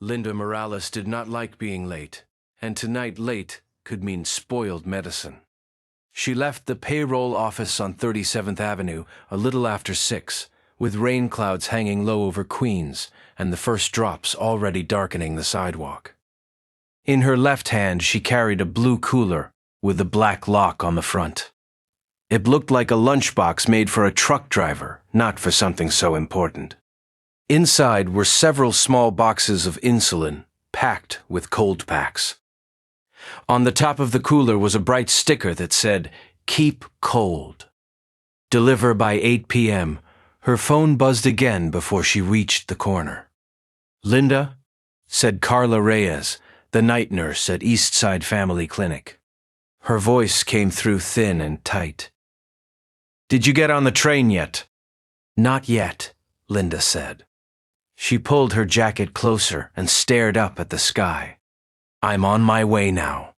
Linda Morales did not like being late, and tonight late could mean spoiled medicine. She left the payroll office on 37th Avenue a little after 6, with rain clouds hanging low over Queens and the first drops already darkening the sidewalk. In her left hand she carried a blue cooler with a black lock on the front. It looked like a lunchbox made for a truck driver, not for something so important. Inside were several small boxes of insulin, packed with cold packs. On the top of the cooler was a bright sticker that said, "Keep cold." Deliver by 8 p.m., her phone buzzed again before she reached the corner. "Linda?" said Carla Reyes, the night nurse at Eastside Family Clinic. Her voice came through thin and tight. "Did you get on the train yet?" "Not yet," Linda said. She pulled her jacket closer and stared up at the sky. "I'm on my way now."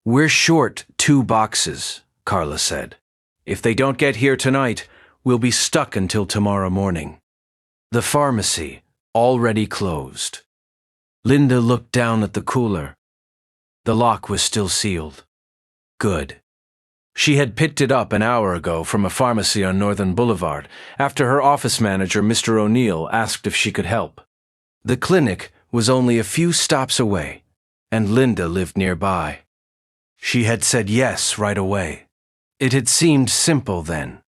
"We're short 2 boxes," Carla said. "If they don't get here tonight, we'll be stuck until tomorrow morning." The pharmacy, already closed. Linda looked down at the cooler. The lock was still sealed. Good. She had picked it up an hour ago from a pharmacy on Northern Boulevard after her office manager, Mr. O'Neill, asked if she could help. The clinic was only a few stops away, and Linda lived nearby. She had said yes right away. It had seemed simple then.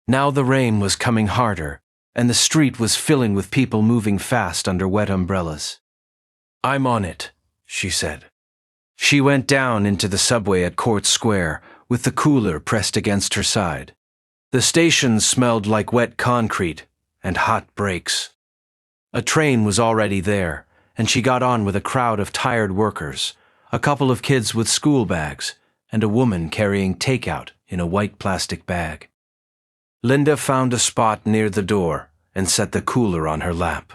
Now the rain was coming harder, and the street was filling with people moving fast under wet umbrellas. "I'm on it," she said. She went down into the subway at Court Square, with the cooler pressed against her side. The station smelled like wet concrete and hot brakes. A train was already there, and she got on with a crowd of tired workers, a couple of kids with school bags, and a woman carrying takeout in a white plastic bag. Linda found a spot near the door and set the cooler on her lap.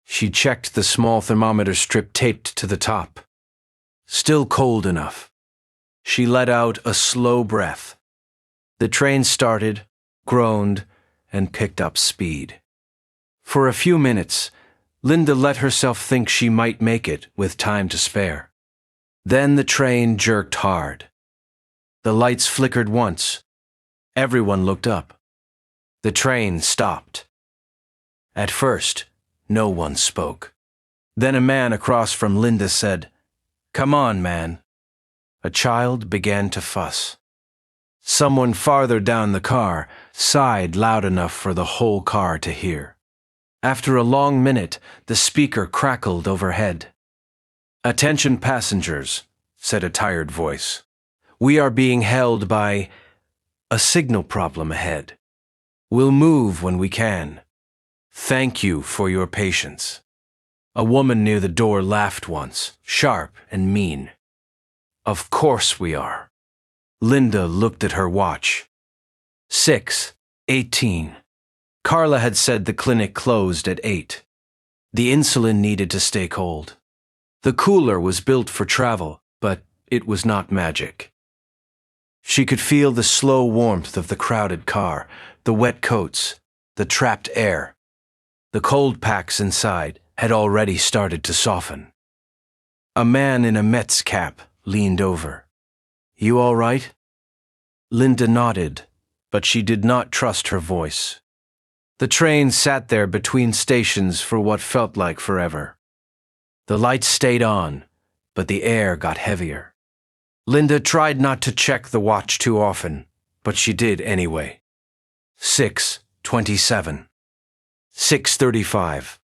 She checked the small thermometer strip taped to the top. Still cold enough. She let out a slow breath. The train started, groaned, and picked up speed. For a few minutes, Linda let herself think she might make it with time to spare. Then the train jerked hard. The lights flickered once. Everyone looked up. The train stopped. At first, no one spoke. Then a man across from Linda said, "Come on, man." A child began to fuss. Someone farther down the car sighed loud enough for the whole car to hear. After a long minute, the speaker crackled overhead. "Attention passengers," said a tired voice. "We are being held by a signal problem ahead. We'll move when we can. Thank you for your patience." A woman near the door laughed once, sharp and mean. "Of course we are." Linda looked at her watch. 6:18. Carla had said the clinic closed at 8. The insulin needed to stay cold. The cooler was built for travel, but it was not magic. She could feel the slow warmth of the crowded car, the wet coats, the trapped air. The cold packs inside had already started to soften. A man in a Mets cap leaned over. "You all right?" Linda nodded, but she did not trust her voice. The train sat there between stations for what felt like forever. The lights stayed on, but the air got heavier. Linda tried not to check the watch too often, but she did anyway. 6:27. 6:35.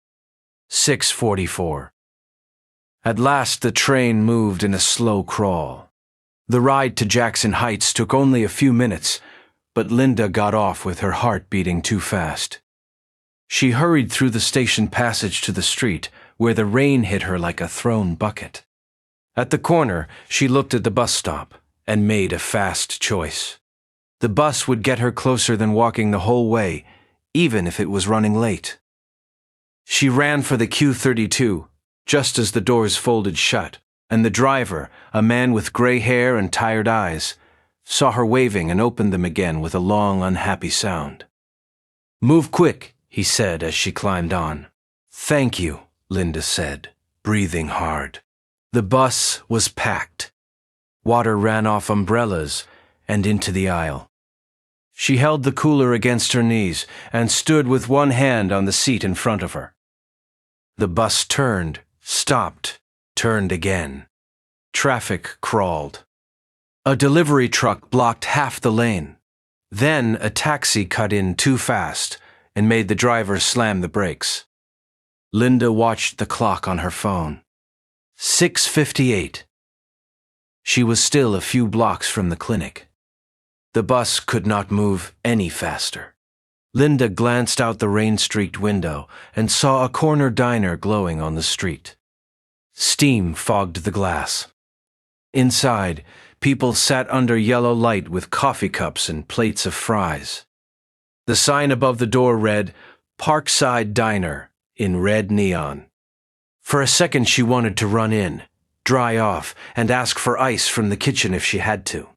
6:44. At last the train moved in a slow crawl. The ride to Jackson Heights took only a few minutes, but Linda got off with her heart beating too fast. She hurried through the station passage to the street, where the rain hit her like a thrown bucket. At the corner, she looked at the bus stop and made a fast choice. The bus would get her closer than walking the whole way, even if it was running late. She ran for the Q32, just as the doors folded shut, and the driver, a man with gray hair and tired eyes, saw her waving and opened them again with a long, unhappy sound. "Move quick," he said as she climbed on. "Thank you," Linda said, breathing hard. The bus was packed. Water ran off umbrellas and into the aisle. She held the cooler against her knees and stood with one hand on the seat in front of her. The bus turned, stopped, turned again. Traffic crawled. A delivery truck blocked half the lane. Then a taxi cut in too fast and made the driver slam the brakes. Linda watched the clock on her phone. 6:58. She was still a few blocks from the clinic. The bus could not move any faster. Linda glanced out the rain-streaked window and saw a corner diner glowing on the street. Steam fogged the glass. Inside, people sat under yellow light with coffee cups and plates of fries. The sign above the door read, "Parkside Diner," in red neon. For a second she wanted to run in, dry off, and ask for ice from the kitchen if she had to.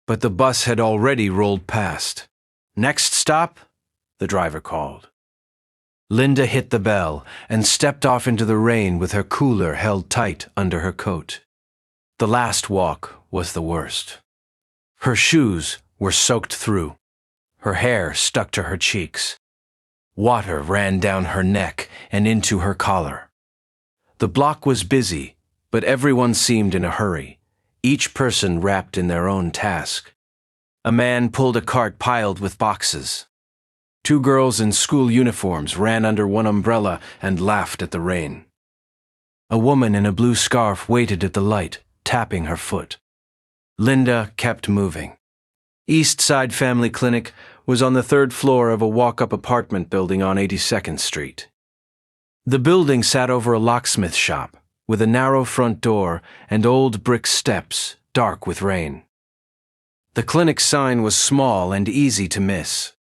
But the bus had already rolled past. "Next stop?" the driver called. Linda hit the bell and stepped off into the rain with her cooler held tight under her coat. The last walk was the worst. Her shoes were soaked through. Her hair stuck to her cheeks. Water ran down her neck and into her collar. The block was busy, but everyone seemed in a hurry, each person wrapped in their own task. A man pulled a cart piled with boxes. Two girls in school uniforms ran under one umbrella and laughed at the rain. A woman in a blue scarf waited at the light, tapping her foot. Linda kept moving. East Side Family Clinic was on the third floor of a walk-up apartment building on 82nd Street. The building sat over a locksmith shop, with a narrow front door and old brick steps, dark with rain. The clinic sign was small and easy to miss.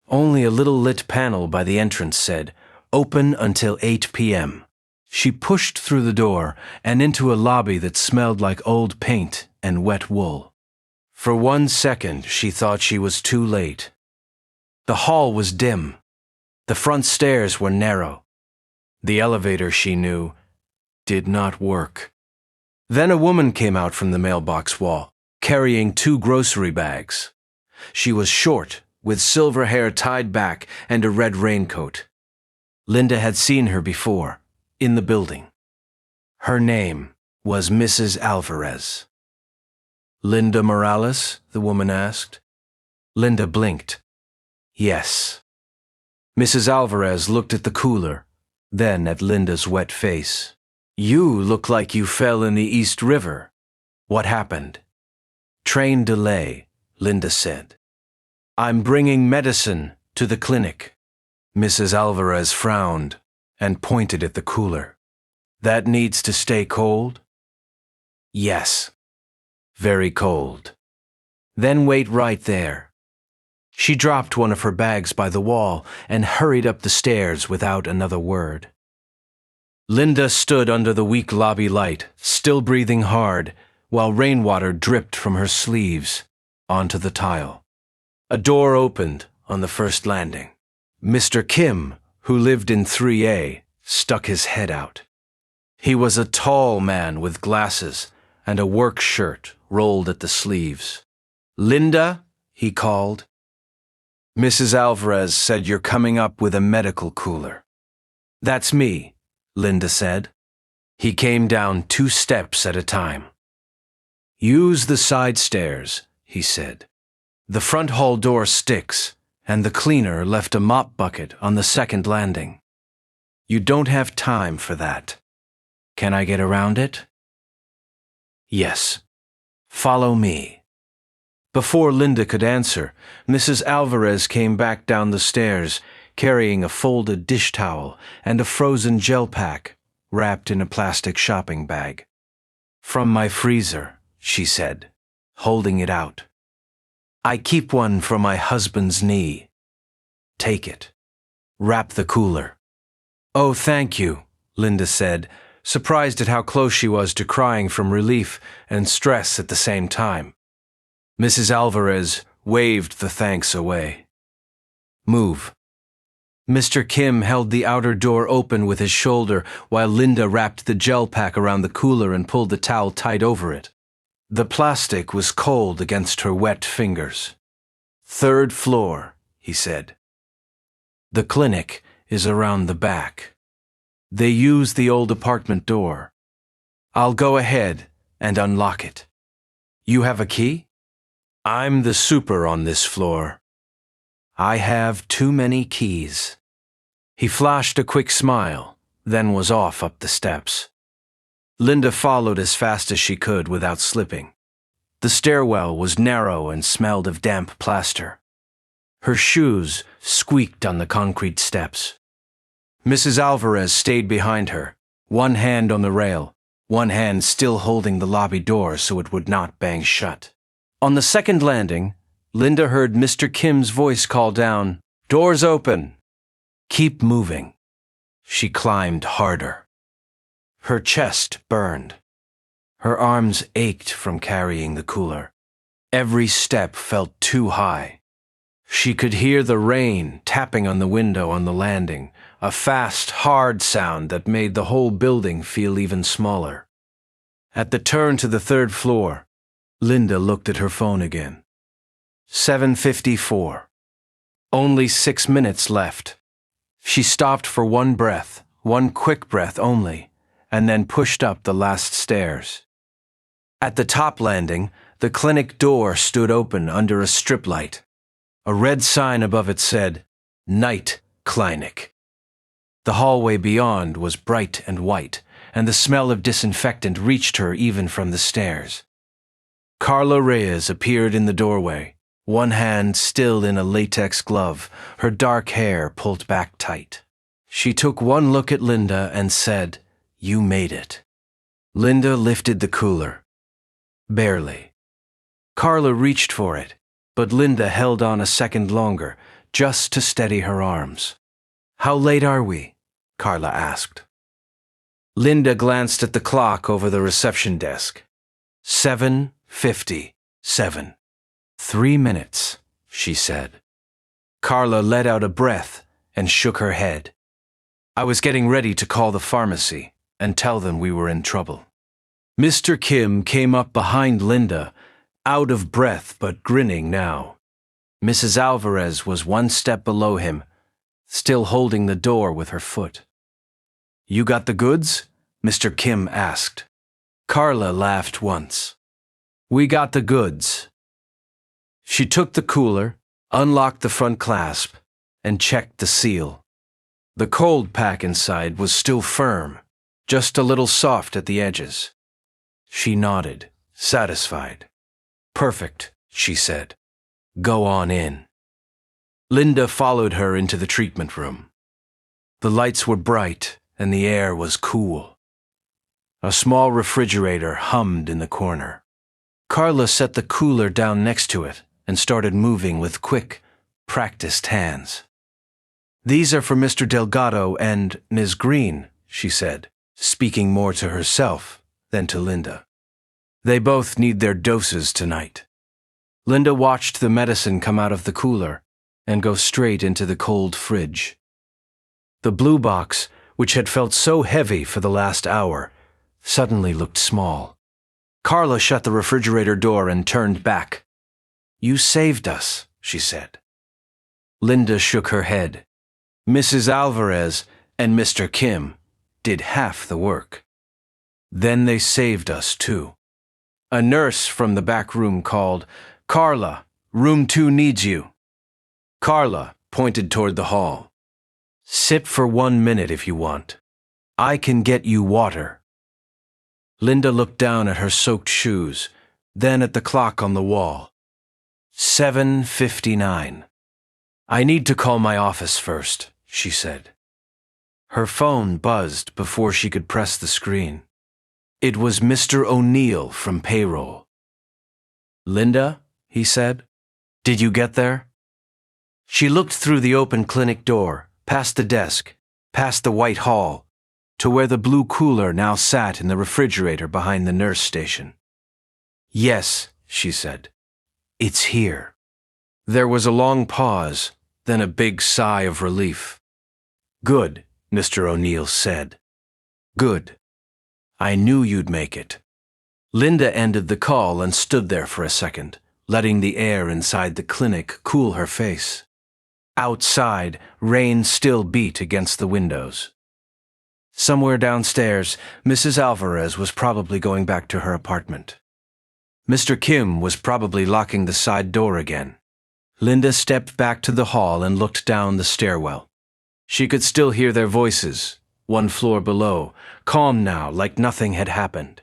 Only a little lit panel by the entrance said, "Open until 8 p.m. She pushed through the door and into a lobby that smelled like old paint and wet wool. For 1 second, she thought she was too late. The hall was dim. The front stairs were narrow. The elevator, she knew, did not work. Then a woman came out from the mailbox wall, carrying 2 grocery bags. She was short, with silver hair tied back and a red raincoat. Linda had seen her before, in the building. Her name was Mrs. Alvarez. "Linda Morales?" the woman asked. Linda blinked. "Yes." Mrs. Alvarez looked at the cooler, then at Linda's wet face. "You look like you fell in the East River. What happened?" "Train delay," Linda said. "I'm bringing medicine to the clinic." Mrs. Alvarez frowned and pointed at the cooler. "That needs to stay cold?" "Yes." "Very cold." "Then wait right there." She dropped one of her bags by the wall and hurried up the stairs without another word. Linda stood under the weak lobby light, still breathing hard, while rainwater dripped from her sleeves onto the tile. A door opened on the first landing. Mr. Kim, who lived in 3A, stuck his head out. He was a tall man with glasses and a work shirt rolled at the sleeves. "Linda," he called. "Mrs. Alvarez said you're coming up with a medical cooler." "That's me," Linda said. He came down 2 steps at a time. "Use the side stairs," he said. "The front hall door sticks, and the cleaner left a mop bucket on the second landing. You don't have time for that. Can I get around it?" "Yes. Follow me." Before Linda could answer, Mrs. Alvarez came back down the stairs, carrying a folded dish towel and a frozen gel pack wrapped in a plastic shopping bag. "From my freezer," she said, holding it out. "I keep one for my husband's knee. Take it. Wrap the cooler." "Oh, thank you," Linda said, surprised at how close she was to crying from relief and stress at the same time. Mrs. Alvarez waved the thanks away. "Move." Mr. Kim held the outer door open with his shoulder while Linda wrapped the gel pack around the cooler and pulled the towel tight over it. The plastic was cold against her wet fingers. "Third floor," he said. "The clinic is around the back. They use the old apartment door. I'll go ahead and unlock it. You have a key? I'm the super on this floor. I have too many keys." He flashed a quick smile, then was off up the steps. Linda followed as fast as she could without slipping. The stairwell was narrow and smelled of damp plaster. Her shoes squeaked on the concrete steps. Mrs. Alvarez stayed behind her, one hand on the rail, one hand still holding the lobby door so it would not bang shut. On the second landing, Linda heard Mr. Kim's voice call down, "Doors open. Keep moving." She climbed harder. Her chest burned. Her arms ached from carrying the cooler. Every step felt too high. She could hear the rain tapping on the window on the landing, a fast, hard sound that made the whole building feel even smaller. At the turn to the third floor, Linda looked at her phone again. 7:54. Only 6 minutes left. She stopped for one breath, one quick breath only, and then pushed up the last stairs. At the top landing, the clinic door stood open under a strip light. A red sign above it said, "Night Clinic." The hallway beyond was bright and white, and the smell of disinfectant reached her even from the stairs. Carla Reyes appeared in the doorway, one hand still in a latex glove, her dark hair pulled back tight. She took one look at Linda and said, "You made it." Linda lifted the cooler. Barely. Carla reached for it, but Linda held on a second longer, just to steady her arms. "How late are we?" Carla asked. Linda glanced at the clock over the reception desk. 7:57. 3 minutes, she said. Carla let out a breath and shook her head. "I was getting ready to call the pharmacy and tell them we were in trouble." Mr. Kim came up behind Linda, out of breath but grinning now. Mrs. Alvarez was one step below him, still holding the door with her foot. "You got the goods?" Mr. Kim asked. Carla laughed once. "We got the goods." She took the cooler, unlocked the front clasp, and checked the seal. The cold pack inside was still firm, just a little soft at the edges. She nodded, satisfied. "Perfect," she said. "Go on in." Linda followed her into the treatment room. The lights were bright and the air was cool. A small refrigerator hummed in the corner. Carla set the cooler down next to it and started moving with quick, practiced hands. "These are for Mr. Delgado and Ms. Green," she said, speaking more to herself than to Linda. "They both need their doses tonight." Linda watched the medicine come out of the cooler and go straight into the cold fridge. The blue box, which had felt so heavy for the last hour, suddenly looked small. Carla shut the refrigerator door and turned back. "You saved us," she said. Linda shook her head. Mrs. Alvarez and Mr. Kim did half the work. Then they saved us too. A nurse from the back room called, "Carla, room 2 needs you." Carla pointed toward the hall. "Sit for 1 minute if you want. I can get you water." Linda looked down at her soaked shoes, then at the clock on the wall. 7:59. "I need to call my office first," she said. Her phone buzzed before she could press the screen. It was Mr. O'Neill from payroll. "Linda," he said, "did you get there?" She looked through the open clinic door, past the desk, past the white hall, to where the blue cooler now sat in the refrigerator behind the nurse station. "Yes," she said. "It's here." There was a long pause, then a big sigh of relief. Good, Mr. O'Neill said. Good. I knew you'd make it. Linda ended the call and stood there for a second, letting the air inside the clinic cool her face. Outside, rain still beat against the windows. Somewhere downstairs, Mrs. Alvarez was probably going back to her apartment. Mr. Kim was probably locking the side door again. Linda stepped back to the hall and looked down the stairwell. She could still hear their voices, one floor below, calm now like nothing had happened.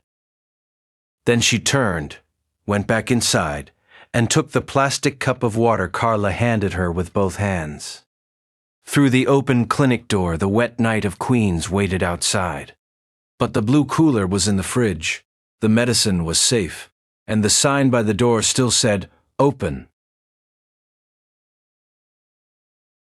Then she turned, went back inside, and took the plastic cup of water Carla handed her with both hands. Through the open clinic door, the wet night of Queens waited outside. But the blue cooler was in the fridge, the medicine was safe, and the sign by the door still said, "Open."